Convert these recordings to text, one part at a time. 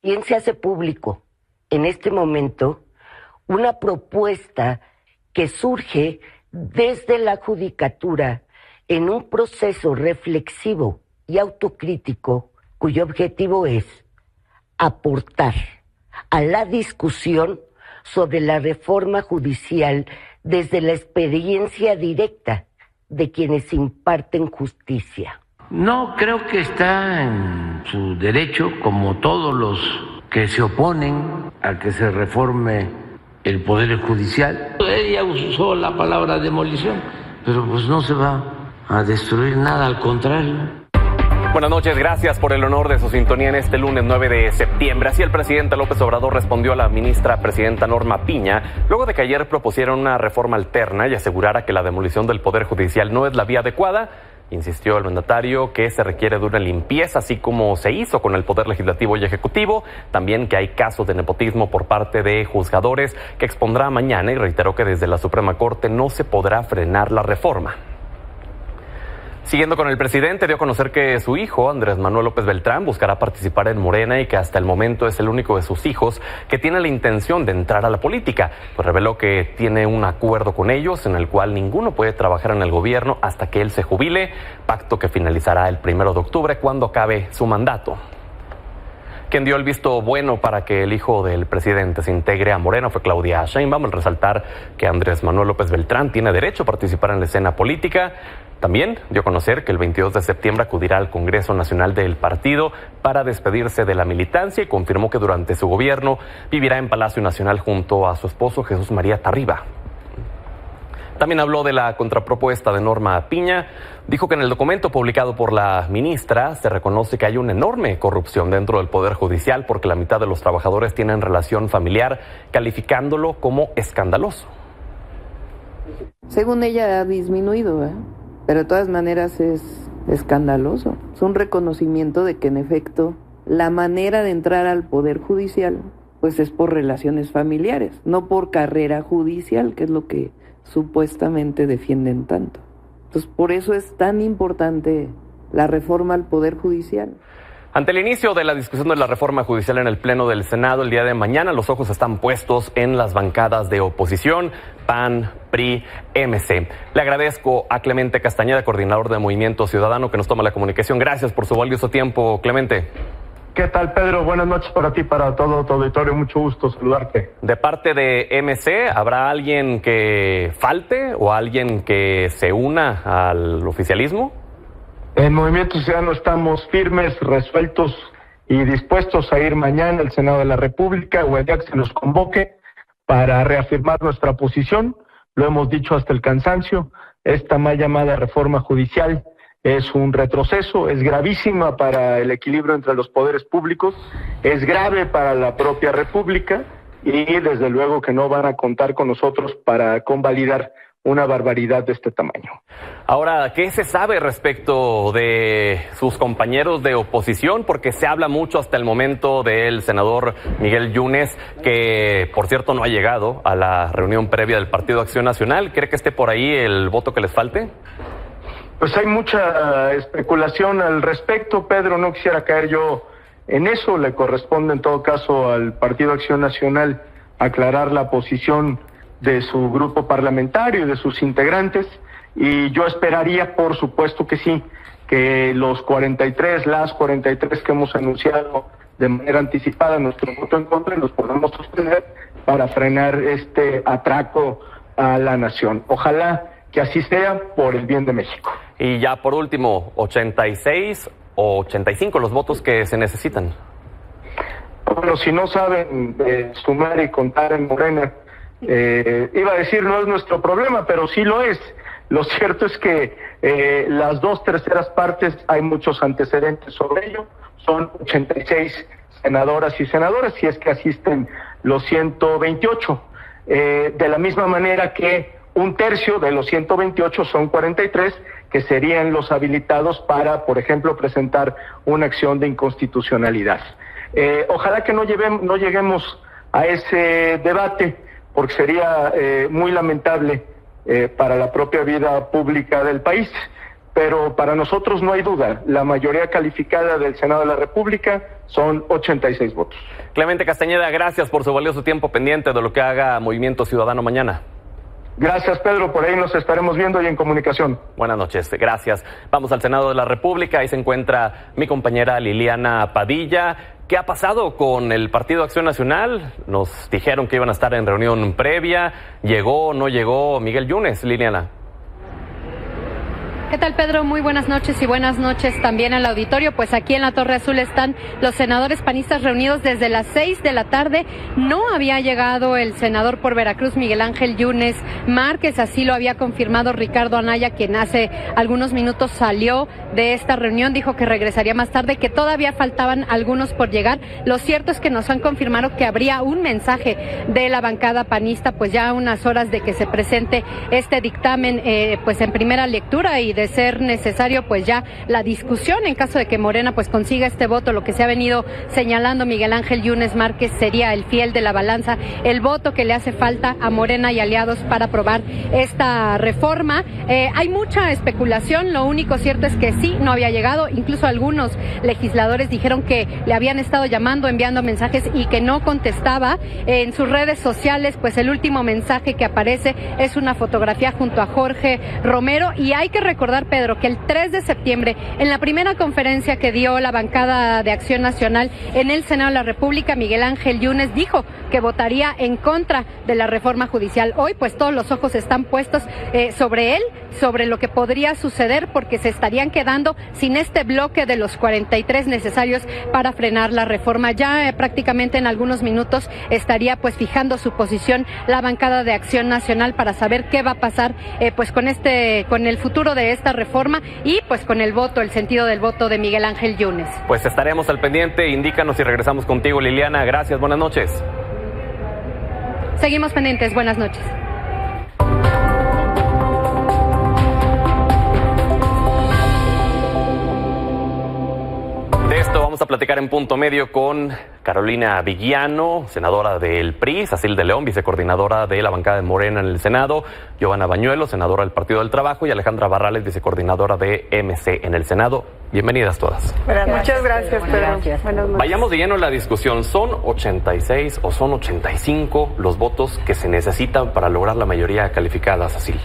¿Quién se hace público en este momento una propuesta que surge desde la judicatura en un proceso reflexivo y autocrítico cuyo objetivo es aportar a la discusión sobre la reforma judicial desde la experiencia directa de quienes imparten justicia? No, creo que está en su derecho, como todos los que se oponen a que se reforme el Poder Judicial. Ella usó la palabra demolición, pero pues no se va a destruir nada, al contrario. Buenas noches, gracias por el honor de su sintonía en este lunes 9 de septiembre. Así el presidente López Obrador respondió a la ministra presidenta Norma Piña, luego de que ayer propusieron una reforma alterna y asegurara que la demolición del Poder Judicial no es la vía adecuada. Insistió el mandatario que se requiere de una limpieza, así como se hizo con el Poder Legislativo y Ejecutivo. También que hay casos de nepotismo por parte de juzgadores que expondrá mañana, y reiteró que desde la Suprema Corte no se podrá frenar la reforma. Siguiendo con el presidente, dio a conocer que su hijo, Andrés Manuel López Beltrán, buscará participar en Morena y que hasta el momento es el único de sus hijos que tiene la intención de entrar a la política. Pues reveló que tiene un acuerdo con ellos en el cual ninguno puede trabajar en el gobierno hasta que él se jubile, pacto que finalizará el 1 de octubre cuando acabe su mandato. Quien dio el visto bueno para que el hijo del presidente se integre a Morena fue Claudia Sheinbaum, al resaltar que Andrés Manuel López Beltrán tiene derecho a participar en la escena política. También dio a conocer que el 22 de septiembre acudirá al Congreso Nacional del partido para despedirse de la militancia y confirmó que durante su gobierno vivirá en Palacio Nacional junto a su esposo Jesús María Tarriba. También habló de la contrapropuesta de Norma Piña. Dijo que en el documento publicado por la ministra se reconoce que hay una enorme corrupción dentro del Poder Judicial porque la mitad de los trabajadores tienen relación familiar, calificándolo como escandaloso. Según ella ha disminuido, pero de todas maneras es escandaloso. Es un reconocimiento de que en efecto la manera de entrar al Poder Judicial pues es por relaciones familiares, no por carrera judicial, que es lo que supuestamente defienden tanto. Entonces, por eso es tan importante la reforma al Poder Judicial. Ante el inicio de la discusión de la reforma judicial en el Pleno del Senado el día de mañana, los ojos están puestos en las bancadas de oposición, PAN, PRI, MC. Le agradezco a Clemente Castañeda, coordinador de Movimiento Ciudadano, que nos toma la comunicación. Gracias por su valioso tiempo, Clemente. ¿Qué tal, Pedro? Buenas noches para ti, para todo tu auditorio. Mucho gusto saludarte. De parte de MC, ¿habrá alguien que falte o alguien que se una al oficialismo? En Movimiento Ciudadano estamos firmes, resueltos y dispuestos a ir mañana al Senado de la República o el día que se nos convoque para reafirmar nuestra posición. Lo hemos dicho hasta el cansancio. Esta mal llamada reforma judicial es un retroceso, es gravísima para el equilibrio entre los poderes públicos, es grave para la propia República y desde luego que no van a contar con nosotros para convalidar una barbaridad de este tamaño. Ahora, ¿qué se sabe respecto de sus compañeros de oposición? Porque se habla mucho hasta el momento del senador Miguel Yunes, que por cierto no ha llegado a la reunión previa del Partido Acción Nacional. ¿Cree que esté por ahí el voto que les falte? Pues hay mucha especulación al respecto, Pedro, no quisiera caer yo en eso, le corresponde en todo caso al Partido Acción Nacional aclarar la posición de su grupo parlamentario y de sus integrantes, y yo esperaría, por supuesto que sí, que las 43 que hemos anunciado de manera anticipada nuestro voto en contra nos podamos sostener para frenar este atraco a la nación. Ojalá que así sea por el bien de México. Y ya por último, 86 o 85 los votos que se necesitan. Bueno, si no saben sumar y contar en Morena, iba a decir no es nuestro problema, pero sí lo es. Lo cierto es que las 2/3 partes, hay muchos antecedentes sobre ello, son 86 senadoras y senadores, si es que asisten los 128. De la misma manera que 1/3 de los 128 son 43, que serían los habilitados para, por ejemplo, presentar una acción de inconstitucionalidad. Ojalá que no lleguemos a ese debate, porque sería muy lamentable para la propia vida pública del país. pero para nosotros no hay duda, la mayoría calificada del Senado de la República son 86 votos. Clemente Castañeda, gracias por su valioso tiempo pendiente de lo que haga Movimiento Ciudadano mañana. Gracias, Pedro, por ahí nos estaremos viendo y en comunicación. Buenas noches, gracias. Vamos al Senado de la República, ahí se encuentra mi compañera Liliana Padilla. ¿Qué ha pasado con el Partido Acción Nacional? Nos dijeron que iban a estar en reunión previa. ¿Llegó o no llegó Miguel Yunes, Liliana? ¿Qué tal, Pedro? Muy buenas noches y buenas noches también al auditorio. Pues aquí en la Torre Azul están los senadores panistas reunidos desde las 6 de la tarde. No había llegado el senador por Veracruz, Miguel Ángel Yunes Márquez, así lo había confirmado Ricardo Anaya, quien hace algunos minutos salió de esta reunión, dijo que regresaría más tarde, que todavía faltaban algunos por llegar. Lo cierto es que nos han confirmado que habría un mensaje de la bancada panista, pues ya a unas horas de que se presente este dictamen, pues en primera lectura, y de ser necesario, pues ya la discusión en caso de que Morena pues consiga este voto. Lo que se ha venido señalando Miguel Ángel Yunes Márquez sería el fiel de la balanza, el voto que le hace falta a Morena y aliados para aprobar esta reforma. Hay mucha especulación, lo único cierto es que sí, no había llegado, incluso algunos legisladores dijeron que le habían estado llamando, enviando mensajes y que no contestaba. En sus redes sociales, pues el último mensaje que aparece es una fotografía junto a Jorge Romero, y hay que recordar, Pedro, que el 3 de septiembre, en la primera conferencia que dio la bancada de Acción Nacional en el Senado de la República, Miguel Ángel Yunes dijo que votaría en contra de la reforma judicial. Hoy, pues todos los ojos están puestos sobre él, sobre lo que podría suceder, porque se estarían quedando sin este bloque de los 43 necesarios para frenar la reforma. Ya prácticamente en algunos minutos estaría pues fijando su posición la bancada de Acción Nacional para saber qué va a pasar pues con el futuro de esta reforma y pues con el voto, el sentido del voto de Miguel Ángel Yunes. Pues estaremos al pendiente, indícanos si regresamos contigo, Liliana. Gracias, buenas noches. Seguimos pendientes, buenas noches. De esto vamos a platicar en Punto Medio con Carolina Viguiano, senadora del PRI, Sacil de León, vicecoordinadora de la bancada de Morena en el Senado, Giovanna Bañuelo, senadora del Partido del Trabajo, y Alejandra Barrales, vicecoordinadora de MC en el Senado. Bienvenidas todas. Muchas gracias, Pedro. Vayamos de lleno en la discusión. ¿Son 86 o son 85 los votos que se necesitan para lograr la mayoría calificada, Sacil?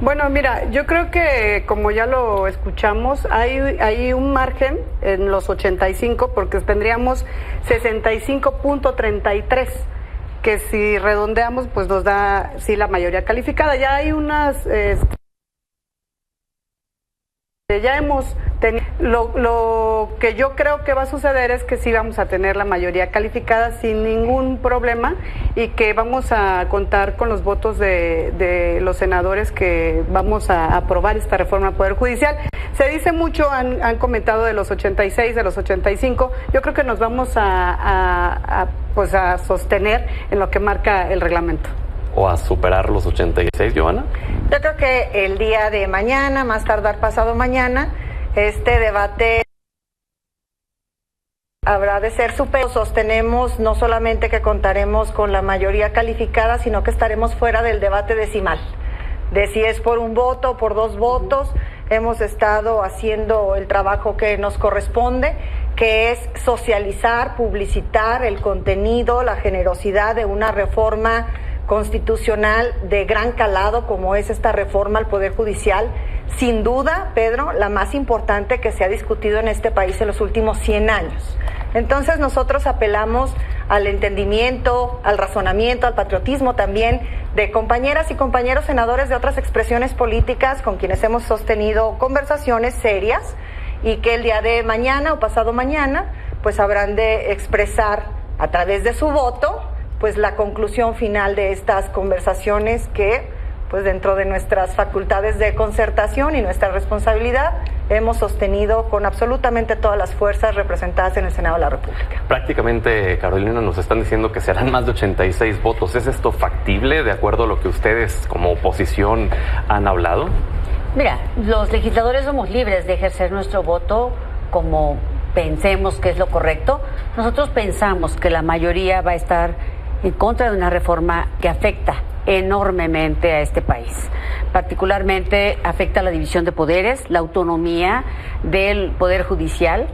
Bueno, mira, yo creo que como ya lo escuchamos, hay un margen en los 85 porque tendríamos 65.33, que si redondeamos pues nos da sí la mayoría calificada. Ya hay unas ya hemos tenido, lo que yo creo que va a suceder es que sí vamos a tener la mayoría calificada sin ningún problema y que vamos a contar con los votos de los senadores que vamos a aprobar esta reforma al Poder Judicial. Se dice mucho, han comentado de los 86, de los 85, yo creo que nos vamos a sostener en lo que marca el reglamento. ¿O a superar los 86, Giovanna? Yo creo que el día de mañana, más tardar pasado mañana, este debate habrá de ser superado. Sostenemos no solamente que contaremos con la mayoría calificada, sino que estaremos fuera del debate decimal, de si es por un voto o por dos votos. Hemos estado haciendo el trabajo que nos corresponde, que es socializar, publicitar el contenido, la generosidad de una reforma constitucional de gran calado como es esta reforma al Poder Judicial. Sin duda, Pedro, la más importante que se ha discutido en este país en los últimos 100 años. Entonces nosotros apelamos al entendimiento, al razonamiento, al patriotismo también de compañeras y compañeros senadores de otras expresiones políticas con quienes hemos sostenido conversaciones serias y que el día de mañana o pasado mañana pues habrán de expresar a través de su voto pues la conclusión final de estas conversaciones que pues dentro de nuestras facultades de concertación y nuestra responsabilidad hemos sostenido con absolutamente todas las fuerzas representadas en el Senado de la República. Prácticamente, Carolina, nos están diciendo que serán más de 86 votos. ¿Es esto factible de acuerdo a lo que ustedes como oposición han hablado? Mira, los legisladores somos libres de ejercer nuestro voto como pensemos que es lo correcto. Nosotros pensamos que la mayoría va a estar en contra de una reforma que afecta enormemente a este país. Particularmente afecta la división de poderes, la autonomía del Poder Judicial,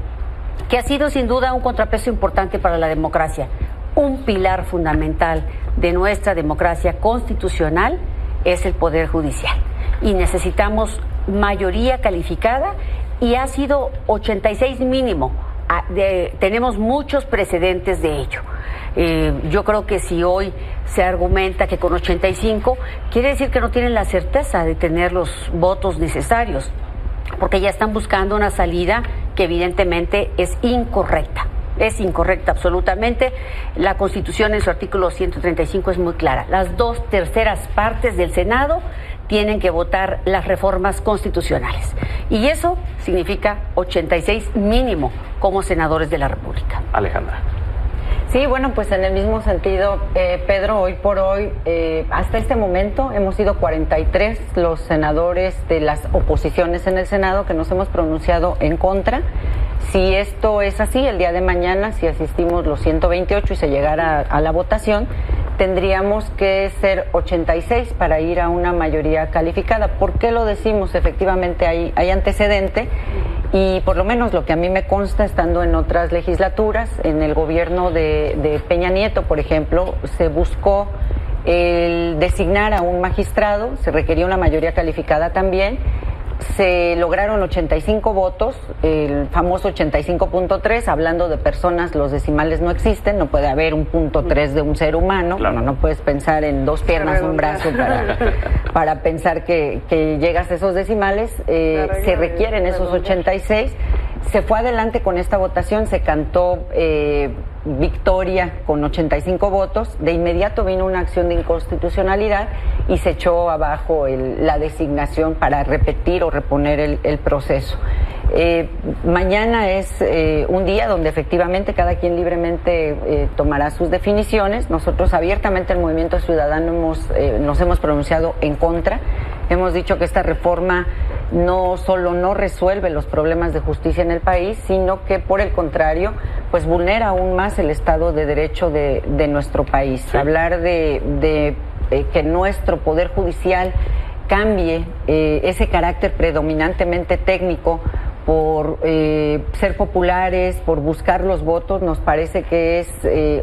que ha sido sin duda un contrapeso importante para la democracia. Un pilar fundamental de nuestra democracia constitucional es el Poder Judicial. Y necesitamos mayoría calificada y ha sido 86 mínimo. Tenemos muchos precedentes de ello. Yo creo que si hoy se argumenta que con 85, quiere decir que no tienen la certeza de tener los votos necesarios, porque ya están buscando una salida que evidentemente es incorrecta. Es incorrecta absolutamente. La Constitución en su artículo 135 es muy clara. Las 2/3 partes del Senado tienen que votar las reformas constitucionales. Y eso significa 86 mínimo como senadores de la República. Alejandra. Sí, bueno, pues en el mismo sentido, Pedro, hoy por hoy, hasta este momento hemos sido 43 los senadores de las oposiciones en el Senado que nos hemos pronunciado en contra. Si esto es así, el día de mañana, si asistimos los 128 y se llegara a la votación, tendríamos que ser 86 para ir a una mayoría calificada. ¿Por qué lo decimos? Efectivamente hay antecedente y por lo menos lo que a mí me consta, estando en otras legislaturas, en el gobierno de Peña Nieto, por ejemplo, se buscó el designar a un magistrado, se requería una mayoría calificada también. Se lograron 85 votos, el famoso 85.3, hablando de personas, los decimales no existen, no puede haber un .3 de un ser humano, claro. No puedes pensar en 2 piernas, un brazo para pensar que llegas a esos decimales, se requieren esos 86, se fue adelante con esta votación, se cantó victoria con 85 votos, de inmediato vino una acción de inconstitucionalidad y se echó abajo la designación para repetir o reponer el proceso. Mañana es un día donde efectivamente cada quien libremente tomará sus definiciones. Nosotros abiertamente, el Movimiento Ciudadano, nos hemos pronunciado en contra. Hemos dicho que esta reforma no solo no resuelve los problemas de justicia en el país, sino que por el contrario, pues vulnera aún más el Estado de Derecho de nuestro país. Sí. Hablar de que nuestro Poder Judicial cambie ese carácter predominantemente técnico por ser populares, por buscar los votos, nos parece que es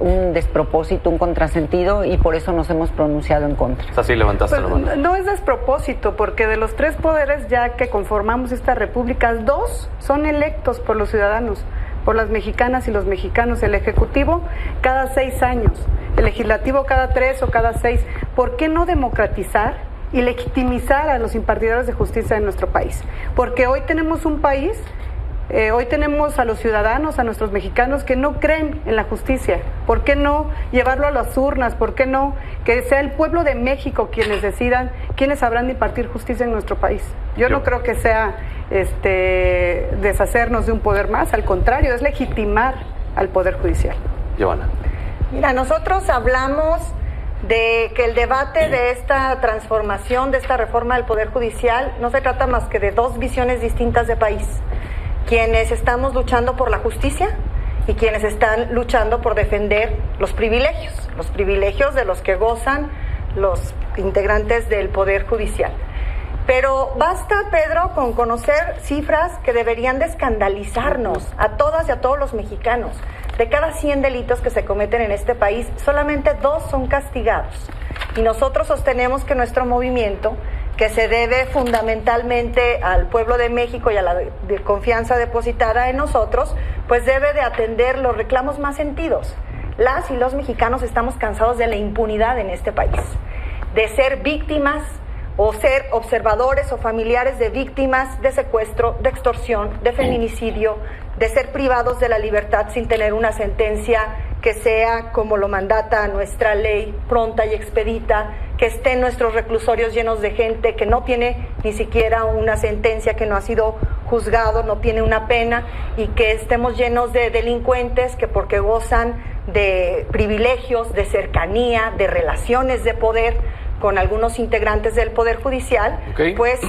un despropósito, un contrasentido, y por eso nos hemos pronunciado en contra. Así levantaste la mano. No es despropósito, porque de los 3 poderes ya que conformamos esta república, 2 son electos por los ciudadanos, por las mexicanas y los mexicanos. El Ejecutivo cada 6 años, el Legislativo cada 3 o cada 6. ¿Por qué no democratizar y legitimizar a los impartidores de justicia de nuestro país? Porque hoy tenemos un país, hoy tenemos a los ciudadanos, a nuestros mexicanos que no creen en la justicia. ¿Por qué no llevarlo a las urnas? ¿Por qué no que sea el pueblo de México quienes decidan quiénes habrán de impartir justicia en nuestro país? Yo no creo que sea deshacernos de un poder más, al contrario, es legitimar al Poder Judicial. Giovanna. Mira, nosotros hablamos de que el debate de esta transformación, de esta reforma del Poder Judicial, no se trata más que de 2 visiones distintas de país. Quienes estamos luchando por la justicia y quienes están luchando por defender los privilegios de los que gozan los integrantes del Poder Judicial. Pero basta, Pedro, con conocer cifras que deberían de escandalizarnos a todas y a todos los mexicanos. De cada 100 delitos que se cometen en este país, solamente 2 son castigados. Y nosotros sostenemos que nuestro movimiento, que se debe fundamentalmente al pueblo de México y a la confianza depositada en nosotros, pues debe de atender los reclamos más sentidos. Las y los mexicanos estamos cansados de la impunidad en este país, de ser víctimas o ser observadores o familiares de víctimas de secuestro, de extorsión, de feminicidio, de ser privados de la libertad sin tener una sentencia que sea como lo mandata nuestra ley, pronta y expedita, que estén nuestros reclusorios llenos de gente que no tiene ni siquiera una sentencia, que no ha sido juzgado, no tiene una pena, y que estemos llenos de delincuentes que porque gozan de privilegios, de cercanía, de relaciones de poder con algunos integrantes del Poder Judicial, pues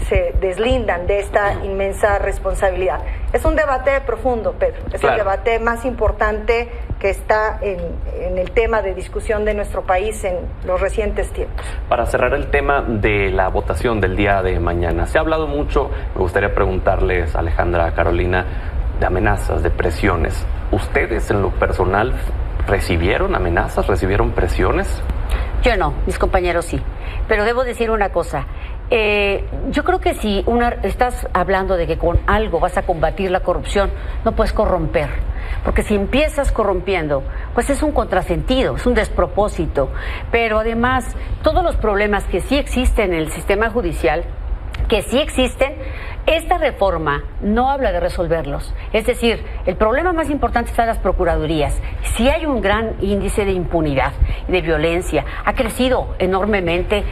se deslindan de esta inmensa responsabilidad. Es un debate profundo, Pedro, es el debate más importante que está en el tema de discusión de nuestro país en los recientes tiempos. Para cerrar el tema de la votación del día de mañana, se ha hablado mucho, me gustaría preguntarles, Alejandra, Carolina, de amenazas, de presiones. ¿Ustedes en lo personal recibieron amenazas, recibieron presiones? Yo no, mis compañeros sí. Pero debo decir una cosa. Yo creo que si estás hablando de que con algo vas a combatir la corrupción, no puedes corromper. Porque si empiezas corrompiendo, pues es un contrasentido, es un despropósito. Pero además, todos los problemas que sí existen en el sistema judicial, que sí existen, esta reforma no habla de resolverlos. Es decir, el problema más importante está en las procuradurías. Sí hay un gran índice de impunidad y de violencia. Ha crecido enormemente,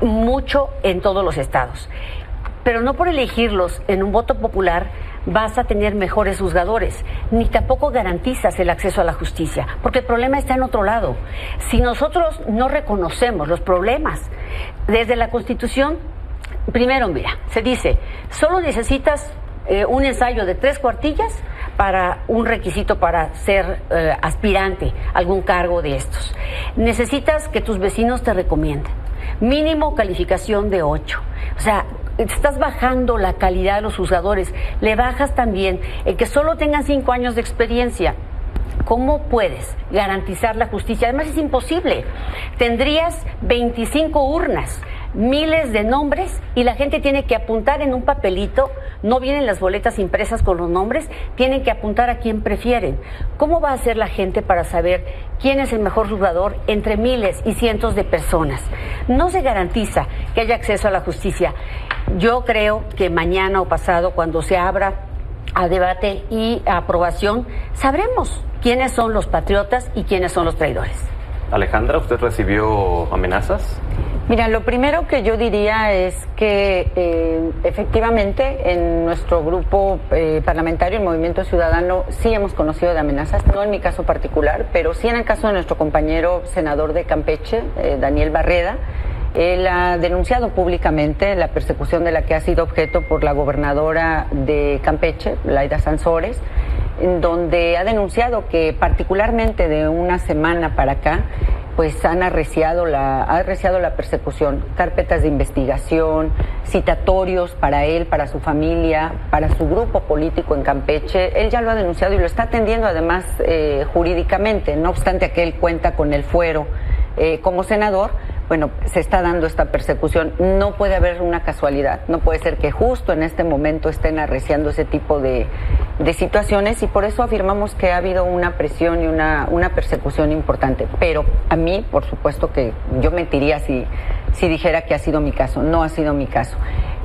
mucho en todos los estados. Pero no por elegirlos en un voto popular vas a tener mejores juzgadores, ni tampoco garantizas el acceso a la justicia, porque el problema está en otro lado. Si nosotros no reconocemos los problemas desde la Constitución, primero, mira, se dice, solo necesitas un ensayo de 3 cuartillas para un requisito para ser aspirante a algún cargo de estos. Necesitas que tus vecinos te recomienden. Mínimo calificación de 8. O sea, estás bajando la calidad de los juzgadores. Le bajas también el que solo tengan 5 años de experiencia. ¿Cómo puedes garantizar la justicia? Además es imposible. Tendrías 25 urnas, miles de nombres y la gente tiene que apuntar en un papelito. No vienen las boletas impresas con los nombres, tienen que apuntar a quién prefieren. ¿Cómo va a hacer la gente para saber quién es el mejor juzgador entre miles y cientos de personas? No se garantiza que haya acceso a la justicia. Yo creo que mañana o pasado, cuando se abra a debate y a aprobación, sabremos quiénes son los patriotas y quiénes son los traidores. Alejandra, ¿usted recibió amenazas? Mira, lo primero que yo diría es que efectivamente en nuestro grupo parlamentario, el Movimiento Ciudadano, sí hemos conocido de amenazas, no en mi caso particular, pero sí en el caso de nuestro compañero senador de Campeche, Daniel Barreda. Él ha denunciado públicamente la persecución de la que ha sido objeto por la gobernadora de Campeche, Laida Sansores, en donde ha denunciado que particularmente de una semana para acá, pues ha arreciado la persecución, carpetas de investigación, citatorios para él, para su familia, para su grupo político en Campeche. Él ya lo ha denunciado y lo está atendiendo además jurídicamente, no obstante que él cuenta con el fuero como senador. Bueno, se está dando esta persecución. No puede haber una casualidad, no puede ser que justo en este momento estén arreciando ese tipo de situaciones y por eso afirmamos que ha habido una presión y una persecución importante. Pero a mí, por supuesto que yo mentiría si dijera que ha sido mi caso, no ha sido mi caso.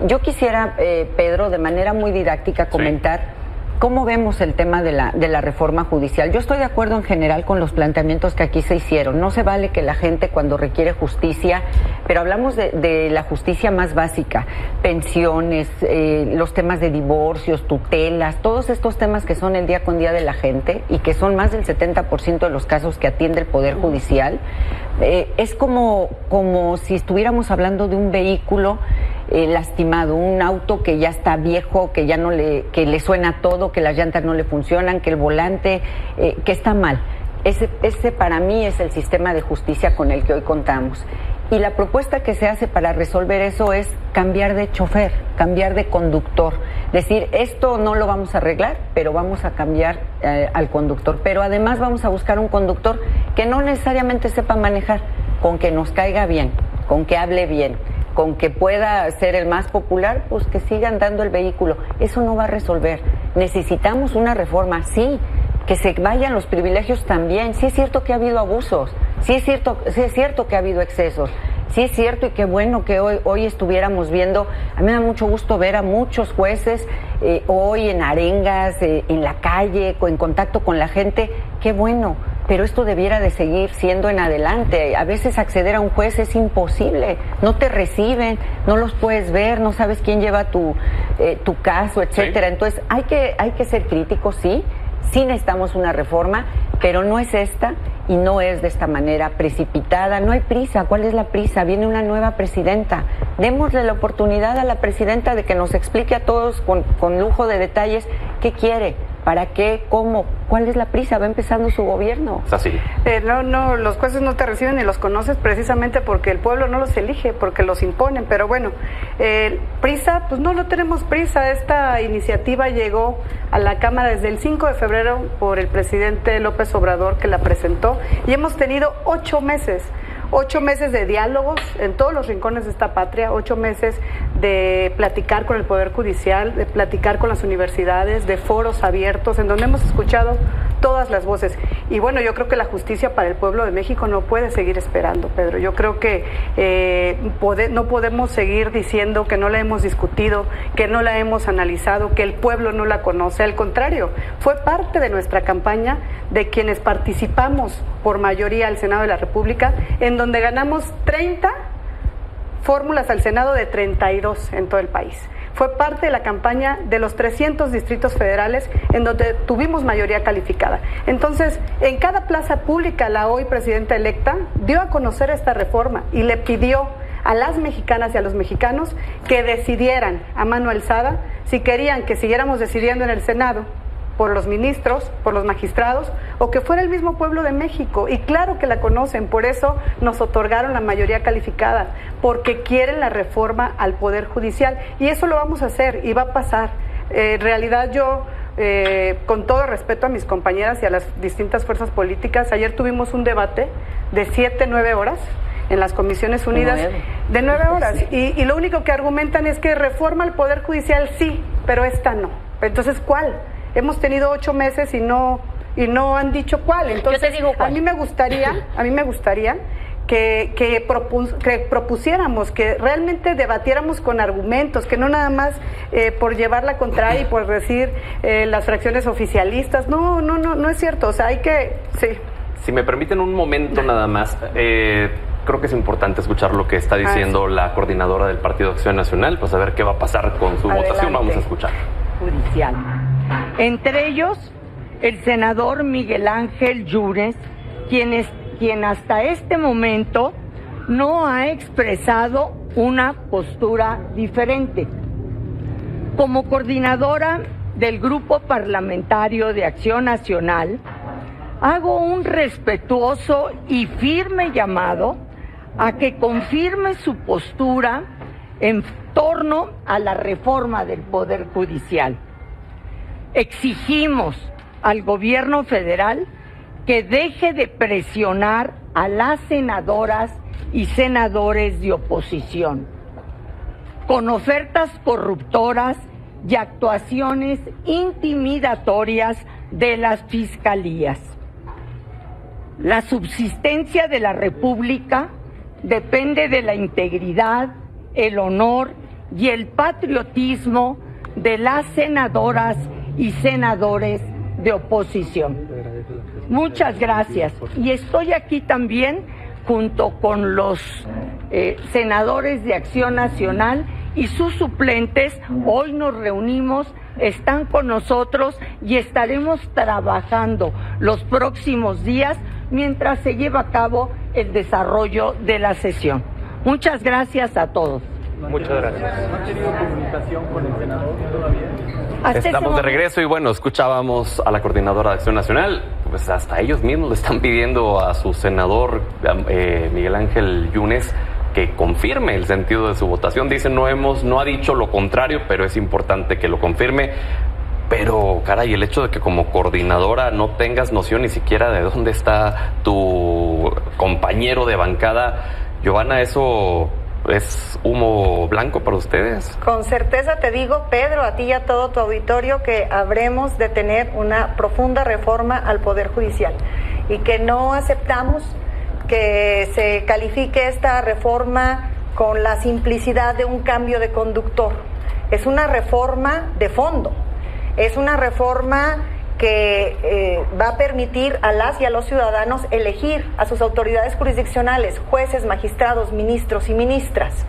Yo quisiera, Pedro, de manera muy didáctica comentar ¿cómo vemos el tema de la reforma judicial? Yo estoy de acuerdo en general con los planteamientos que aquí se hicieron. No se vale que la gente cuando requiere justicia, pero hablamos de la justicia más básica, pensiones, los temas de divorcios, tutelas, todos estos temas que son el día con día de la gente y que son más del 70% de los casos que atiende el Poder Judicial. Es como si estuviéramos hablando de un vehículo lastimado, un auto que ya está viejo, que ya que le suena todo, que las llantas no le funcionan, que el volante, que está mal. Ese para mí es el sistema de justicia con el que hoy contamos. Y la propuesta que se hace para resolver eso es cambiar de chofer, cambiar de conductor. Decir, esto no lo vamos a arreglar, pero vamos a cambiar al conductor. Pero además vamos a buscar un conductor que no necesariamente sepa manejar, con que nos caiga bien, con que hable bien, con que pueda ser el más popular, pues que sigan dando el vehículo. Eso no va a resolver. Necesitamos una reforma, sí, que se vayan los privilegios también. Sí es cierto que ha habido abusos, sí es cierto que ha habido excesos, sí es cierto y qué bueno que hoy estuviéramos viendo. A mí me da mucho gusto ver a muchos jueces hoy en arengas, en la calle, en contacto con la gente. Qué bueno. Pero esto debiera de seguir siendo en adelante. A veces acceder a un juez es imposible, no te reciben, no los puedes ver, no sabes quién lleva tu caso, etcétera. Sí. Entonces hay que ser críticos, sí necesitamos una reforma, pero no es esta y no es de esta manera precipitada. No hay prisa. ¿Cuál es la prisa? Viene una nueva presidenta. Démosle la oportunidad a la presidenta de que nos explique a todos con lujo de detalles qué quiere. ¿Para qué? ¿Cómo? ¿Cuál es la prisa? Va empezando su gobierno. Es así. No, los jueces no te reciben ni los conoces precisamente porque el pueblo no los elige, porque los imponen. Pero bueno, prisa, pues no tenemos prisa. Esta iniciativa llegó a la Cámara desde el 5 de febrero por el presidente López Obrador, que la presentó, y hemos tenido 8 meses. 8 meses de diálogos en todos los rincones de esta patria, 8 meses de platicar con el Poder Judicial, de platicar con las universidades, de foros abiertos, en donde hemos escuchado todas las voces. Y bueno, yo creo que la justicia para el pueblo de México no puede seguir esperando, Pedro. Yo creo que no podemos seguir diciendo que no la hemos discutido, que no la hemos analizado, que el pueblo no la conoce. Al contrario, fue parte de nuestra campaña, de quienes participamos por mayoría al Senado de la República, en donde ganamos 30 fórmulas al Senado de 32 en todo el país. Fue parte de la campaña de los 300 distritos federales en donde tuvimos mayoría calificada. Entonces, en cada plaza pública, la hoy presidenta electa dio a conocer esta reforma y le pidió a las mexicanas y a los mexicanos que decidieran a mano alzada si querían que siguiéramos decidiendo en el Senado por los ministros, por los magistrados, o que fuera el mismo pueblo de México. Y claro que la conocen, por eso nos otorgaron la mayoría calificada, porque quieren la reforma al Poder Judicial. Y eso lo vamos a hacer y va a pasar. En realidad yo, con todo respeto a mis compañeras y a las distintas fuerzas políticas, ayer tuvimos un debate de 7-9 horas en las Comisiones Unidas, de 9 horas. Y lo único que argumentan es que reforma al Poder Judicial sí, pero esta no. Entonces, ¿cuál? Hemos tenido 8 meses y no han dicho cuál. Entonces, yo te digo cuál. a mí me gustaría que propusiéramos, que realmente debatiéramos con argumentos, que no nada más por llevar la contraria y por decir las fracciones oficialistas. No es cierto. O sea, hay que... Sí. Si me permiten un momento nada más, creo que es importante escuchar lo que está diciendo la coordinadora del Partido Acción Nacional, pues a ver qué va a pasar con su votación. Vamos a escuchar. Judicial. Entre ellos, el senador Miguel Ángel Yunes, quien hasta este momento no ha expresado una postura diferente. Como coordinadora del Grupo Parlamentario de Acción Nacional, hago un respetuoso y firme llamado a que confirme su postura en torno a la reforma del Poder Judicial. Exigimos al gobierno federal que deje de presionar a las senadoras y senadores de oposición con ofertas corruptoras y actuaciones intimidatorias de las fiscalías. La subsistencia de la República depende de la integridad, el honor y el patriotismo de las senadoras y senadores de oposición. Muchas gracias. Y estoy aquí también junto con los senadores de Acción Nacional y sus suplentes. Hoy nos reunimos, están con nosotros y estaremos trabajando los próximos días mientras se lleva a cabo el desarrollo de la sesión. Muchas gracias a todos. Muchas gracias. ¿No han tenido comunicación con el senador todavía? Estamos de regreso y bueno, escuchábamos a la coordinadora de Acción Nacional, pues hasta ellos mismos le están pidiendo a su senador Miguel Ángel Yunes que confirme el sentido de su votación. Dicen, no ha dicho lo contrario, pero es importante que lo confirme. Pero, caray, el hecho de que como coordinadora no tengas noción ni siquiera de dónde está tu compañero de bancada, Giovanna, eso ¿es humo blanco para ustedes? Con certeza te digo, Pedro, a ti y a todo tu auditorio, que habremos de tener una profunda reforma al Poder Judicial y que no aceptamos que se califique esta reforma con la simplicidad de un cambio de conductor. Es una reforma de fondo, es una reforma que va a permitir a las y a los ciudadanos elegir a sus autoridades jurisdiccionales, jueces, magistrados, ministros y ministras.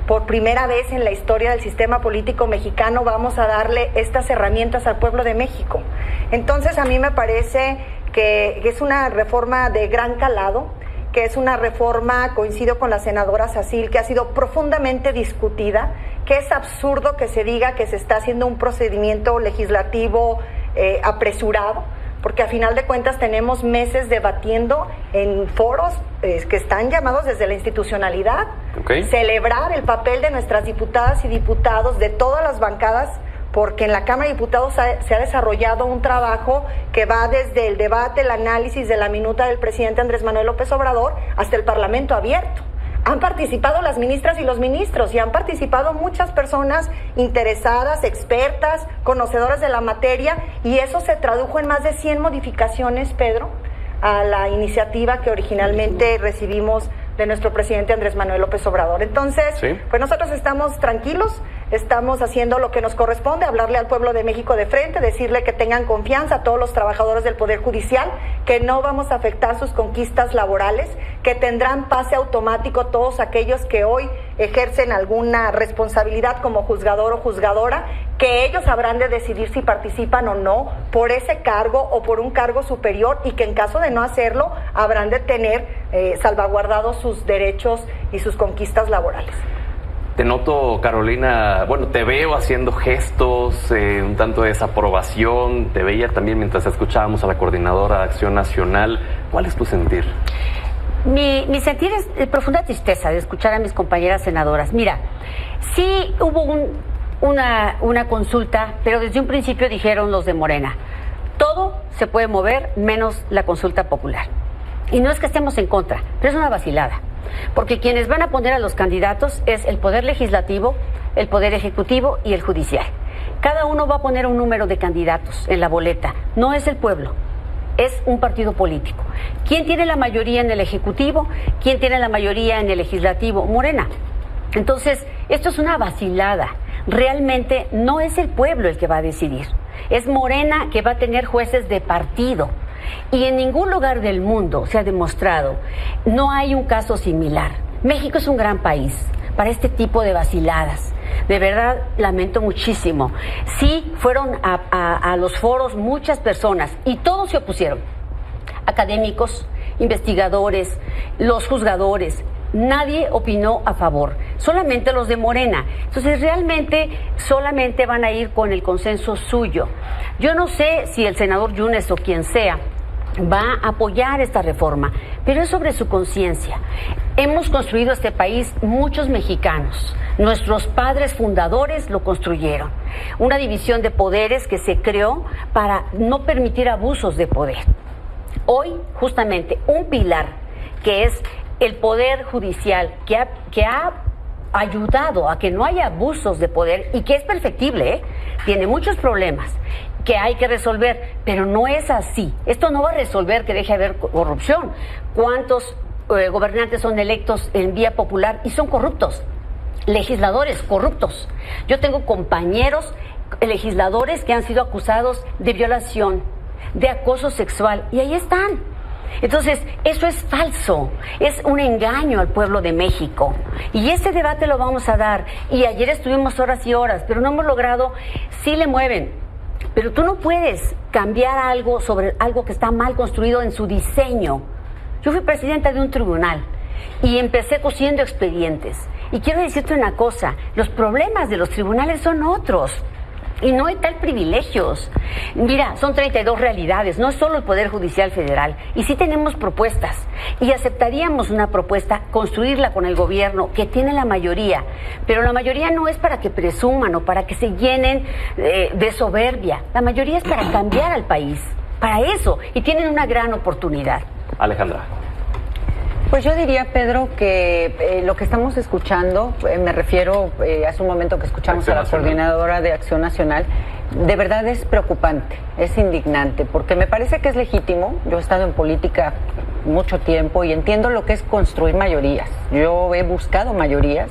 Por primera vez en la historia del sistema político mexicano vamos a darle estas herramientas al pueblo de México. Entonces a mí me parece que es una reforma de gran calado, que es una reforma, coincido con la senadora Sacil, que ha sido profundamente discutida, que es absurdo que se diga que se está haciendo un procedimiento legislativo apresurado, porque a final de cuentas tenemos meses debatiendo en foros que están llamados desde la institucionalidad, celebrar el papel de nuestras diputadas y diputados de todas las bancadas, porque en la Cámara de Diputados se ha desarrollado un trabajo que va desde el debate, el análisis de la minuta del presidente Andrés Manuel López Obrador hasta el Parlamento abierto. Han participado las ministras y los ministros y han participado muchas personas interesadas, expertas, conocedoras de la materia, y eso se tradujo en más de 100 modificaciones, Pedro, a la iniciativa que originalmente recibimos de nuestro presidente Andrés Manuel López Obrador. Entonces, pues nosotros estamos tranquilos, estamos haciendo lo que nos corresponde, hablarle al pueblo de México de frente, decirle que tengan confianza a todos los trabajadores del Poder Judicial, que no vamos a afectar sus conquistas laborales, que tendrán pase automático todos aquellos que hoy ejercen alguna responsabilidad como juzgador o juzgadora, que ellos habrán de decidir si participan o no por ese cargo o por un cargo superior, y que en caso de no hacerlo habrán de tener salvaguardados sus derechos y sus conquistas laborales. Te noto, Carolina, bueno, te veo haciendo gestos, un tanto de desaprobación, te veía también mientras escuchábamos a la coordinadora de Acción Nacional. ¿Cuál es tu sentir? Mi sentir es de profunda tristeza de escuchar a mis compañeras senadoras. Mira, sí hubo una consulta, pero desde un principio dijeron los de Morena, todo se puede mover menos la consulta popular. Y no es que estemos en contra, pero es una vacilada. Porque quienes van a poner a los candidatos es el Poder Legislativo, el Poder Ejecutivo y el Judicial. Cada uno va a poner un número de candidatos en la boleta. No es el pueblo, es un partido político. ¿Quién tiene la mayoría en el Ejecutivo? ¿Quién tiene la mayoría en el Legislativo? Morena. Entonces, esto es una vacilada. Realmente no es el pueblo el que va a decidir. Es Morena que va a tener jueces de partido. Y en ningún lugar del mundo se ha demostrado, no hay un caso similar. México es un gran país para este tipo de vaciladas. De verdad, lamento muchísimo. Sí, fueron a los foros muchas personas y todos se opusieron. Académicos, investigadores, los juzgadores. Nadie opinó a favor, solamente los de Morena. Entonces realmente solamente van a ir con el consenso suyo. Yo no sé si el senador Yunes o quien sea va a apoyar esta reforma, pero es sobre su conciencia. Hemos construido este país muchos mexicanos. Nuestros padres fundadores lo construyeron. Una división de poderes que se creó para no permitir abusos de poder. Hoy, justamente, un pilar que es el Poder Judicial, que ha ayudado a que no haya abusos de poder y que es perfectible, tiene muchos problemas que hay que resolver, pero no es así. Esto no va a resolver que deje de haber corrupción. ¿Cuántos gobernantes son electos en vía popular y son corruptos? Legisladores corruptos. Yo tengo compañeros legisladores que han sido acusados de violación, de acoso sexual, y ahí están. Entonces, eso es falso, es un engaño al pueblo de México. Y ese debate lo vamos a dar. Y ayer estuvimos horas y horas, pero no hemos logrado, sí le mueven. Pero tú no puedes cambiar algo sobre algo que está mal construido en su diseño. Yo fui presidenta de un tribunal y empecé cosiendo expedientes. Y quiero decirte una cosa, los problemas de los tribunales son otros. Y no hay tal privilegios. Mira, son 32 realidades, no es solo el Poder Judicial Federal. Y sí tenemos propuestas. Y aceptaríamos una propuesta, construirla con el gobierno, que tiene la mayoría. Pero la mayoría no es para que presuman o para que se llenen de soberbia. La mayoría es para cambiar al país. Para eso. Y tienen una gran oportunidad. Alejandra. Pues yo diría, Pedro, que lo que estamos escuchando, me refiero hace un momento que escuchamos a la coordinadora de Acción Nacional, de verdad es preocupante, es indignante, porque me parece que es legítimo. Yo he estado en política mucho tiempo y entiendo lo que es construir mayorías. Yo he buscado mayorías,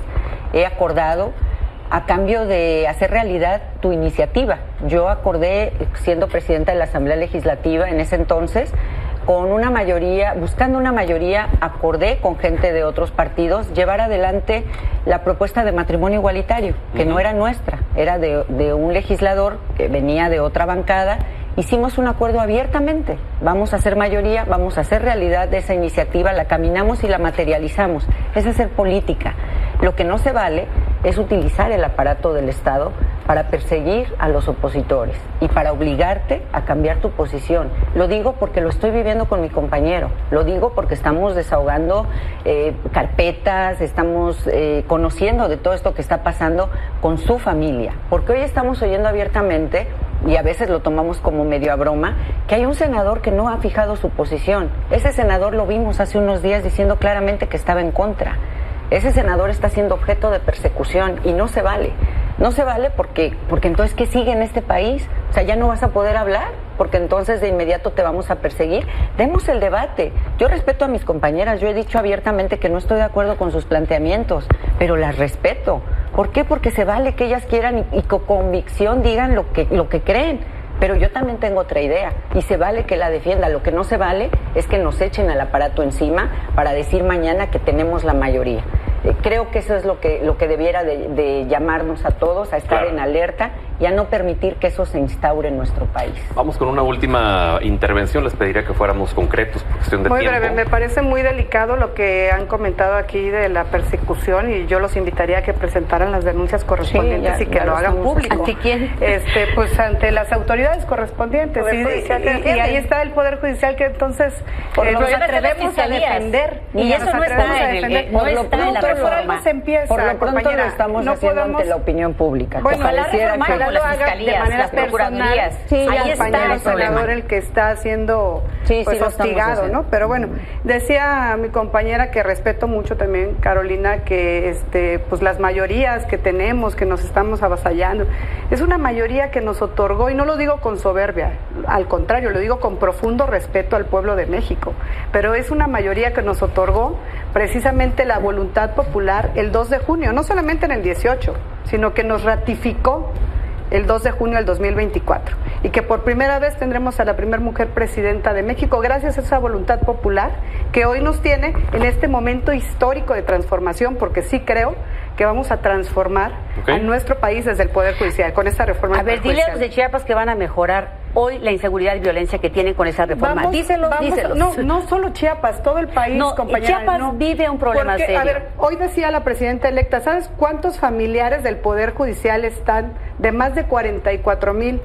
he acordado a cambio de hacer realidad tu iniciativa. Yo acordé, siendo presidenta de la Asamblea Legislativa en ese entonces, con una mayoría, buscando una mayoría, acordé con gente de otros partidos llevar adelante la propuesta de matrimonio igualitario, que no era nuestra, era de un legislador que venía de otra bancada. Hicimos un acuerdo abiertamente, vamos a hacer mayoría, vamos a hacer realidad esa iniciativa, la caminamos y la materializamos. Es hacer política. Lo que no se vale es utilizar el aparato del Estado para perseguir a los opositores y para obligarte a cambiar tu posición. Lo digo porque lo estoy viviendo con mi compañero, lo digo porque estamos desahogando carpetas, estamos conociendo de todo esto que está pasando con su familia, porque hoy estamos oyendo abiertamente, y a veces lo tomamos como medio a broma, que hay un senador que no ha fijado su posición. Ese senador lo vimos hace unos días diciendo claramente que estaba en contra. Ese senador está siendo objeto de persecución y no se vale. No se vale porque entonces, ¿qué sigue en este país? O sea, ya no vas a poder hablar, porque entonces de inmediato te vamos a perseguir. Demos el debate. Yo respeto a mis compañeras, yo he dicho abiertamente que no estoy de acuerdo con sus planteamientos, pero las respeto. ¿Por qué? Porque se vale que ellas quieran y con convicción digan lo que creen. Pero yo también tengo otra idea y se vale que la defienda. Lo que no se vale es que nos echen al aparato encima para decir mañana que tenemos la mayoría. Creo que eso es lo que debiera de llamarnos a todos a estar en alerta y a no permitir que eso se instaure en nuestro país. Vamos con una última intervención. Les pediría que fuéramos concretos por cuestión de tiempo. Muy breve. Me parece muy delicado lo que han comentado aquí de la persecución y yo los invitaría a que presentaran las denuncias correspondientes y que lo hagan público. ¿Ante quién? Pues ante las autoridades correspondientes. Y ahí está el Poder Judicial que entonces nos atrevemos a defender. Y eso no está en la reforma. Por lo pronto lo estamos haciendo ante la opinión pública. Bueno, la reforma con las fiscalías, las procuradurías. Ahí está el senador el que está siendo hostigado, ¿no? Pero bueno, decía mi compañera que respeto mucho también, Carolina, que pues las mayorías que tenemos, que nos estamos avasallando, es una mayoría que nos otorgó, y no lo digo con soberbia, al contrario, lo digo con profundo respeto al pueblo de México, pero es una mayoría que nos otorgó precisamente la voluntad popular el 2 de junio, no solamente en el 18, sino que nos ratificó el 2 de junio del 2024 y que por primera vez tendremos a la primera mujer presidenta de México gracias a esa voluntad popular que hoy nos tiene en este momento histórico de transformación, porque sí creo que vamos a transformar a nuestro país desde el Poder Judicial con esta reforma. A ver, dile a los de Chiapas que van a mejorar hoy la inseguridad y violencia que tienen con esa reforma. Díselos. No solo Chiapas, todo el país, compañera. Chiapas vive un problema serio. A ver, hoy decía la presidenta electa, ¿sabes cuántos familiares del Poder Judicial están de más de 44,000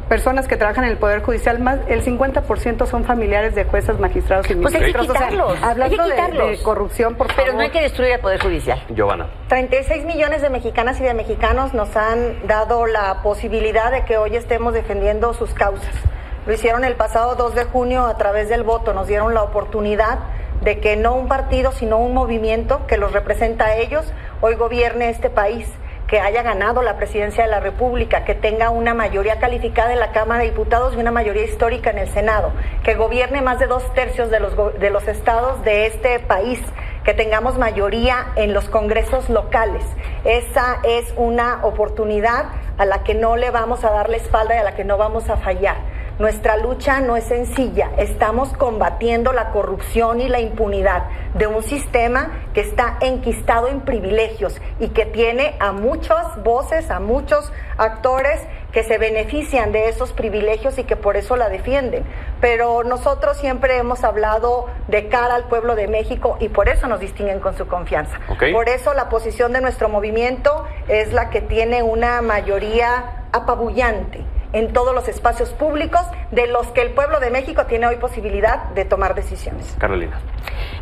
personas que trabajan en el Poder Judicial? Más el 50% son familiares de jueces, magistrados y ministros. Pues hay que quitarlos. O sea, hablando de corrupción, por favor. Pero no hay que destruir el Poder Judicial. Giovanna. 36 millones de mexicanas y de mexicanos nos han dado la posibilidad de que hoy estemos defendiendo sus causas. Lo hicieron el pasado 2 de junio a través del voto. Nos dieron la oportunidad de que no un partido, sino un movimiento que los representa a ellos, hoy gobierne este país, que haya ganado la presidencia de la República, que tenga una mayoría calificada en la Cámara de Diputados y una mayoría histórica en el Senado, que gobierne más de 2/3 de los estados de este país, que tengamos mayoría en los congresos locales. Esa es una oportunidad a la que no le vamos a dar la espalda y a la que no vamos a fallar. Nuestra lucha no es sencilla, estamos combatiendo la corrupción y la impunidad de un sistema que está enquistado en privilegios y que tiene a muchas voces, a muchos actores que se benefician de esos privilegios y que por eso la defienden. Pero nosotros siempre hemos hablado de cara al pueblo de México y por eso nos distinguen con su confianza. Por eso la posición de nuestro movimiento es la que tiene una mayoría apabullante en todos los espacios públicos de los que el pueblo de México tiene hoy posibilidad de tomar decisiones. Carolina.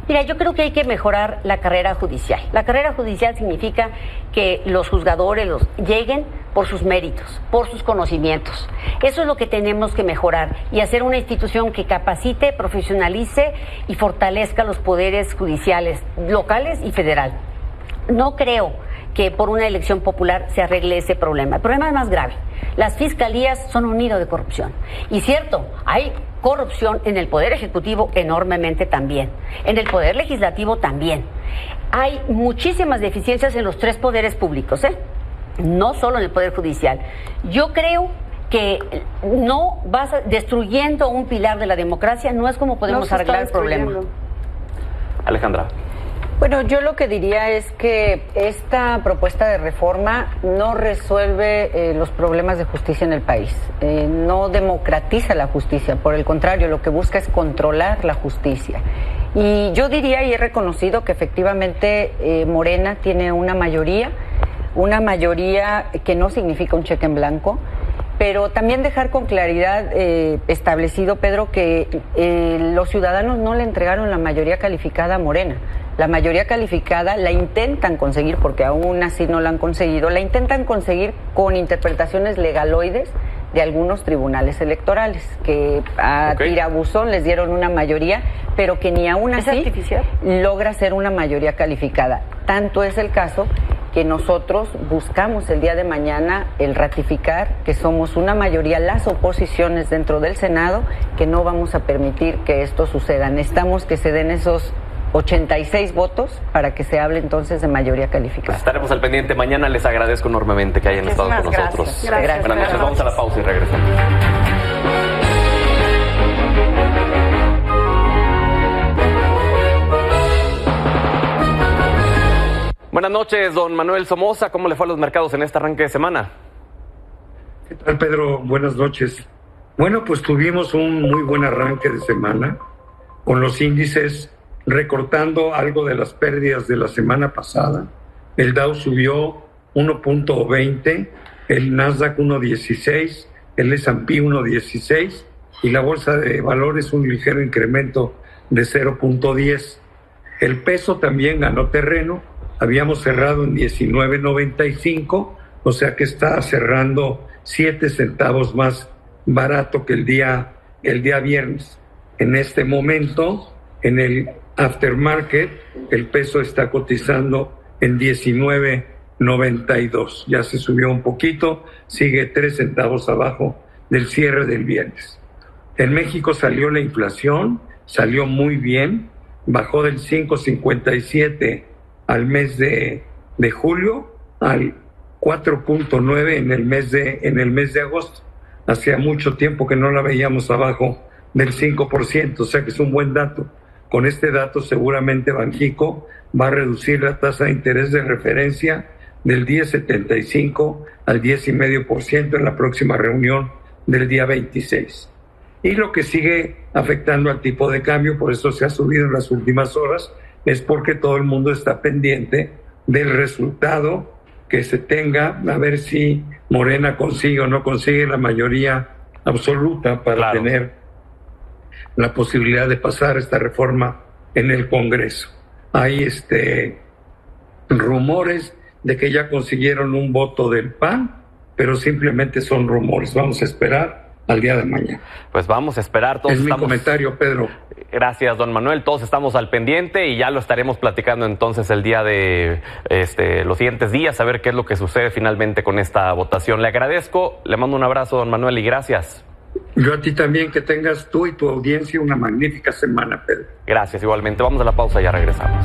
Mira, yo creo que hay que mejorar la carrera judicial. La carrera judicial significa que los juzgadores lleguen por sus méritos, por sus conocimientos. Eso es lo que tenemos que mejorar y hacer una institución que capacite, profesionalice y fortalezca los poderes judiciales locales y federal. No creo que por una elección popular se arregle ese problema. El problema es más grave. Las fiscalías son un nido de corrupción. Y cierto, hay corrupción en el Poder Ejecutivo enormemente también. En el Poder Legislativo también. Hay muchísimas deficiencias en los 3 poderes públicos, no solo en el Poder Judicial. Yo creo que no destruyendo un pilar de la democracia, no es como podemos arreglar el problema. Alejandra. Bueno, yo lo que diría es que esta propuesta de reforma no resuelve los problemas de justicia en el país, no democratiza la justicia, por el contrario, lo que busca es controlar la justicia. Y yo diría y he reconocido que efectivamente Morena tiene una mayoría una mayoría que no significa un cheque en blanco, pero también dejar con claridad establecido, Pedro, que los ciudadanos no le entregaron la mayoría calificada a Morena. La mayoría calificada la intentan conseguir, porque aún así no la han conseguido, la intentan conseguir con interpretaciones legaloides de algunos tribunales electorales, que a tirabuzón les dieron una mayoría, pero que ni aún así logra ser una mayoría calificada. Tanto es el caso que nosotros buscamos el día de mañana el ratificar que somos una mayoría, las oposiciones dentro del Senado, que no vamos a permitir que esto suceda. Necesitamos que se den esos 86 votos para que se hable entonces de mayoría calificada. Pues estaremos al pendiente. Mañana les agradezco enormemente que hayan estado con nosotros. Gracias. Buenas noches, vamos a la pausa y regresamos. Buenas noches, don Manuel Somoza. ¿Cómo le fue a los mercados en este arranque de semana? ¿Qué tal, Pedro? Buenas noches. Bueno, pues tuvimos un muy buen arranque de semana, con los índices recortando algo de las pérdidas de la semana pasada. El Dow subió 1.20, el Nasdaq 1.16, el S&P 1.16 y la Bolsa de Valores un ligero incremento de 0.10. El peso también ganó terreno. Habíamos cerrado en 19.95, o sea que está cerrando 7 centavos más barato que el día viernes. En este momento, en el aftermarket, el peso está cotizando en 19.92. Ya se subió un poquito, sigue 3 centavos abajo del cierre del viernes. En México salió la inflación, salió muy bien, bajó del 5.57 al mes de julio al 4.9 en el mes de agosto. Hacía mucho tiempo que no la veíamos abajo del 5%, o sea que es un buen dato. Con este dato seguramente Banxico va a reducir la tasa de interés de referencia del 10.75 al 10.5% en la próxima reunión del día 26. Y lo que sigue afectando al tipo de cambio, por eso se ha subido en las últimas horas, es porque todo el mundo está pendiente del resultado que se tenga, a ver si Morena consigue o no consigue la mayoría absoluta para tener la posibilidad de pasar esta reforma en el Congreso. Hay rumores de que ya consiguieron un voto del PAN, pero simplemente son rumores. Vamos a esperar al día de mañana. Pues vamos a esperar. Todos es mi comentario, Pedro. Gracias, don Manuel. Todos estamos al pendiente y ya lo estaremos platicando entonces el día de los siguientes días, a ver qué es lo que sucede finalmente con esta votación. Le agradezco, le mando un abrazo, don Manuel, y gracias. Yo a ti también, que tengas tú y tu audiencia una magnífica semana, Pedro. Gracias, igualmente. Vamos a la pausa y ya regresamos.